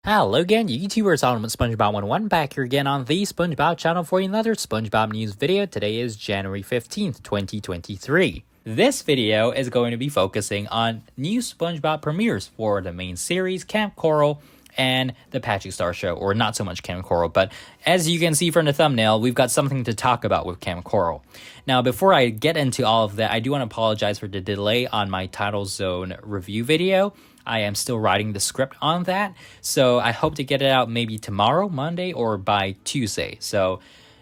Hello again, YouTubers, Ultimate SpongeBob 101 back here again on the SpongeBob channel for another SpongeBob news video. Today is January 15th, 2023. This video is going to be focusing on new SpongeBob premieres for the main series, Kamp Koral, and the Patrick Star Show, or not so much Kamp Koral, but as you can see from the thumbnail, we've got something to talk about with Kamp Koral. Now, before I get into all of that, I do want to apologize for the delay on my Tidal Zone review video. I am still writing the script on that, so I hope to get it out maybe tomorrow, Monday, or by Tuesday. So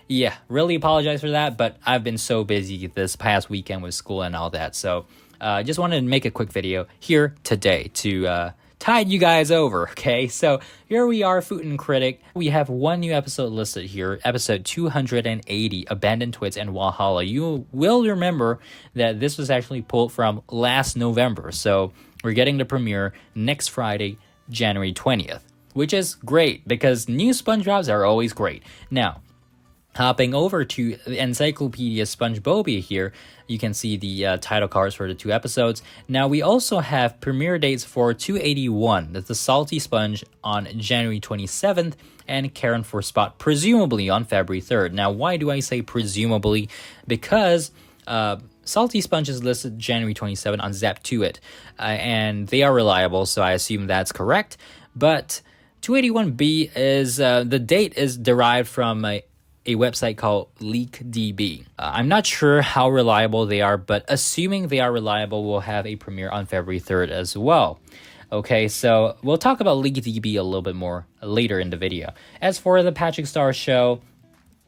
yeah, really apologize for that, but I've been so busy this past weekend with school and all that, so just wanted to make a quick video here today to tide you guys over, okay? So here we are, Food and Critic. We have one new episode listed here, episode 280, Abandoned Twits and Walhalla. You will remember that this was actually pulled from last November, so we're getting the premiere next Friday, January 20th, which is great because new SpongeBobs are always great. Now, hopping over to Encyclopedia SpongeBobia here, you can see the title cards for the two episodes. Now, we also have premiere dates for 281, that's the Salty Sponge, on January 27th, and Karen for Spot, presumably on February 3rd. Now, why do I say presumably? Because Salty Sponge is listed January 27 on Zap2It, and they are reliable, so I assume that's correct. But 281B is, the date is derived from a website called LeakDB. I'm not sure how reliable they are, but assuming they are reliable, we'll have a premiere on February 3rd as well. Okay, so we'll talk about LeakDB a little bit more later in the video. As for the Patrick Star Show,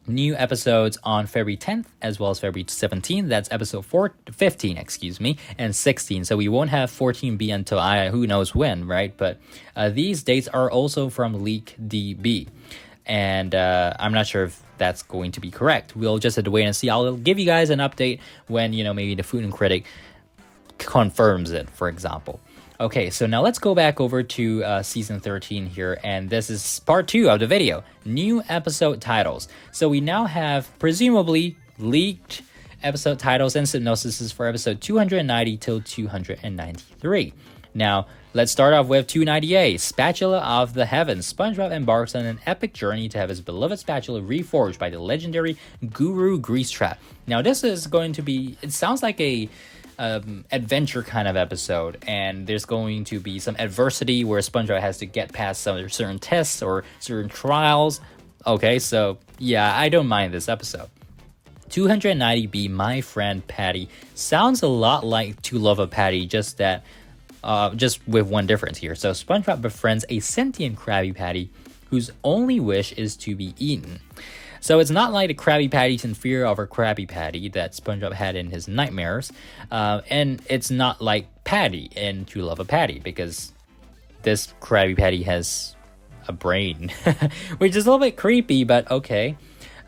new episodes on February 10th as well as February 17th. That's episode 15, and 16. So we won't have 14B until who knows when, right? But these dates are also from LeakDB. And I'm not sure if that's going to be correct. We'll just have to wait and see. I'll give you guys an update when, maybe the Food and Critic confirms it, for example. Okay, so now let's go back over to season 13 here, and this is part 2 of the video, new episode titles. So we now have presumably leaked episode titles and synopsises for episode 290 till 293. Now, let's start off with 298, Spatula of the Heavens. SpongeBob embarks on an epic journey to have his beloved spatula reforged by the legendary Guru Grease Trap. Now, this is going to be, it sounds like a adventure kind of episode, and there's going to be some adversity where SpongeBob has to get past some certain tests or certain trials. Okay, so yeah, I don't mind this episode. 290B, My Friend Patty, sounds a lot like To Love a Patty, just with one difference here. So SpongeBob befriends a sentient Krabby Patty whose only wish is to be eaten. So it's not like the Krabby Patty's in fear of a Krabby Patty that SpongeBob had in his nightmares. And it's not like Patty in To Love a Patty, because this Krabby Patty has a brain, which is a little bit creepy, but okay.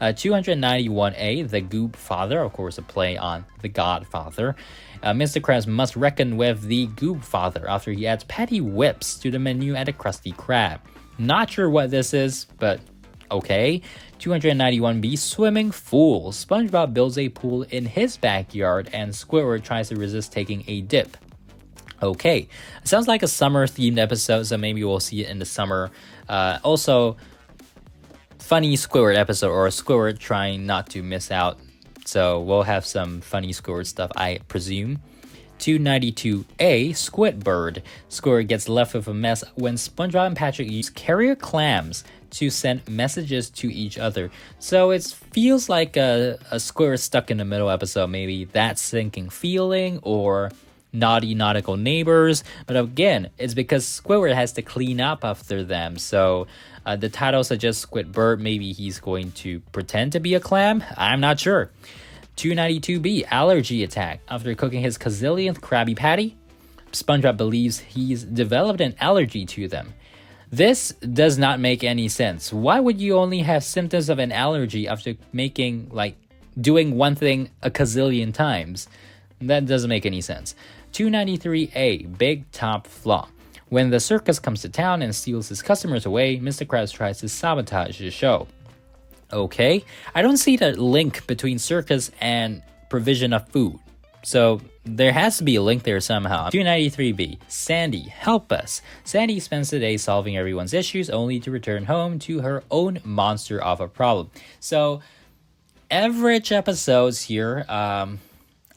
291A, The Goop Father, of course a play on The Godfather. Mr. Krabs must reckon with the Goop Father after he adds patty whips to the menu at a Krusty Krab. Not sure what this is, but okay. 291B, Swimming Fool. SpongeBob builds a pool in his backyard and Squidward tries to resist taking a dip. Okay, sounds like a summer-themed episode, so maybe we'll see it in the summer. Also, funny Squidward episode, or Squidward trying not to miss out. So we'll have some funny Squidward stuff, I presume. 292A, Squidbird. Squidward gets left with a mess when SpongeBob and Patrick use carrier clams to send messages to each other. So it feels like a Squidward stuck in the middle episode, maybe That Sinking Feeling or Naughty Nautical Neighbors. But again, it's because Squidward has to clean up after them. So the title suggests Squidbird, maybe he's going to pretend to be a clam. I'm not sure. 292B, Allergy Attack. After cooking his gazillionth Krabby Patty, SpongeBob believes he's developed an allergy to them. This does not make any sense. Why would you only have symptoms of an allergy after doing one thing a gazillion times? That doesn't make any sense. 293A, Big Top Flop. When the circus comes to town and steals his customers away, Mr. Krabs tries to sabotage the show. Okay, I don't see the link between circus and provision of food. So there has to be a link there somehow. 293B, Sandy, help us. Sandy spends the day solving everyone's issues only to return home to her own monster of a problem. So, average episodes here, I'm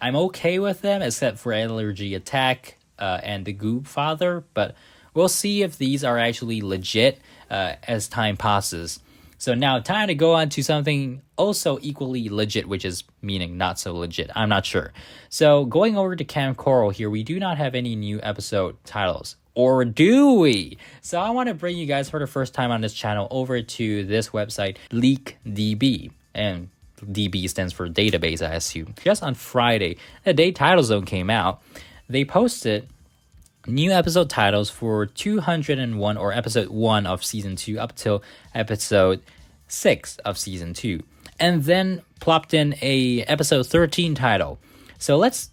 okay with them except for Allergy Attack and The Goop Father, but we'll see if these are actually legit as time passes. So now time to go on to something also equally legit, which is meaning not so legit. I'm not sure. So going over to Kamp Koral here, we do not have any new episode titles. Or do we? So I want to bring you guys for the first time on this channel over to this website, LeakDB. And DB stands for database, I assume. Just on Friday, the day Tidal Zone came out, they posted new episode titles for 201 or episode 1 of season 2 up till episode 6 of season 2, and then plopped in a episode 13 title. So let's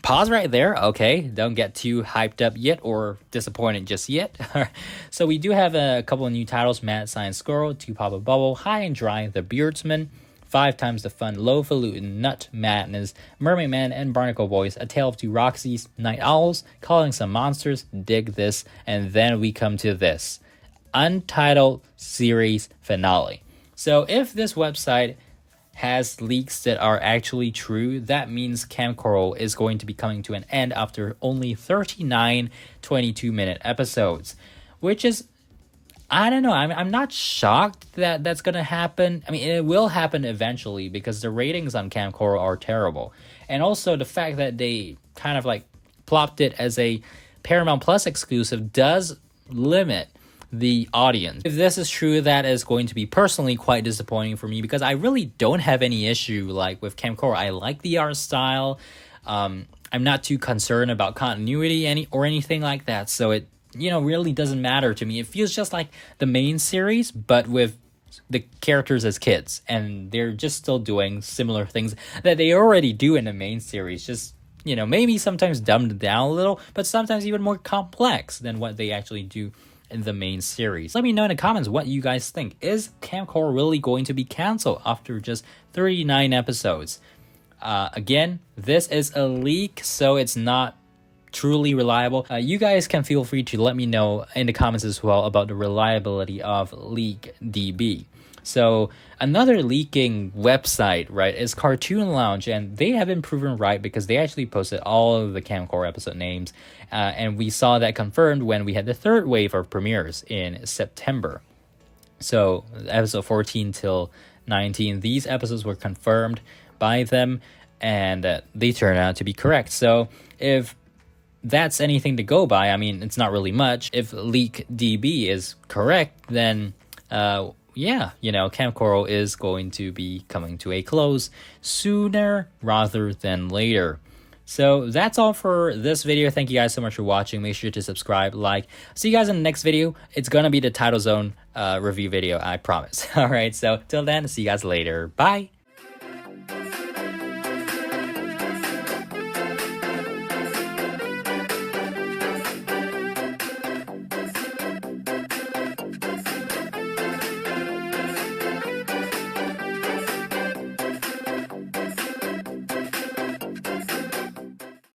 pause right there. Okay, don't get too hyped up yet or disappointed just yet. So we do have a couple of new titles: Mad Science Squirrel, To Pop a Bubble, High and Dry, The Beardsman, 5 Times the Fun, Low-Falutin, Nut Madness, Mermaid Man and Barnacle Boys, A Tale of Two Roxys, Night Owls, Calling Some Monsters, Dig This, and then we come to this Untitled Series Finale. So if this website has leaks that are actually true, that means Kamp Koral is going to be coming to an end after only 39 22-minute episodes, which is, I don't know. I'm not shocked that that's going to happen. I mean, it will happen eventually because the ratings on Kamp Koral are terrible. And also the fact that they kind of like plopped it as a Paramount Plus exclusive does limit the audience. If this is true, that is going to be personally quite disappointing for me because I really don't have any issue like with Kamp Koral. I like the art style. I'm not too concerned about continuity or anything like that. So it really doesn't matter to me. It feels just like the main series, but with the characters as kids, and they're just still doing similar things that they already do in the main series. Just, maybe sometimes dumbed down a little, but sometimes even more complex than what they actually do in the main series. Let me know in the comments what you guys think. Is Kamp Koral really going to be canceled after just 39 episodes? Again, this is a leak, so it's not truly reliable. You guys can feel free to let me know in the comments as well about the reliability of LeakDB. So another leaking website, right, is Cartoon Lounge, and they have been proven right because they actually posted all of the Kamp Koral episode names, and we saw that confirmed when we had the third wave of premieres in September. So episode 14 till 19, these episodes were confirmed by them, and they turned out to be correct. So if that's anything to go by, I mean, it's not really much. If LeakDB is correct, then Kamp Koral is going to be coming to a close sooner rather than later. So that's all for this video. Thank you guys so much for watching. Make sure to subscribe, like. See you guys in the next video. It's gonna be the Tidal Zone review video, I promise. All right, so till then, see you guys later. Bye.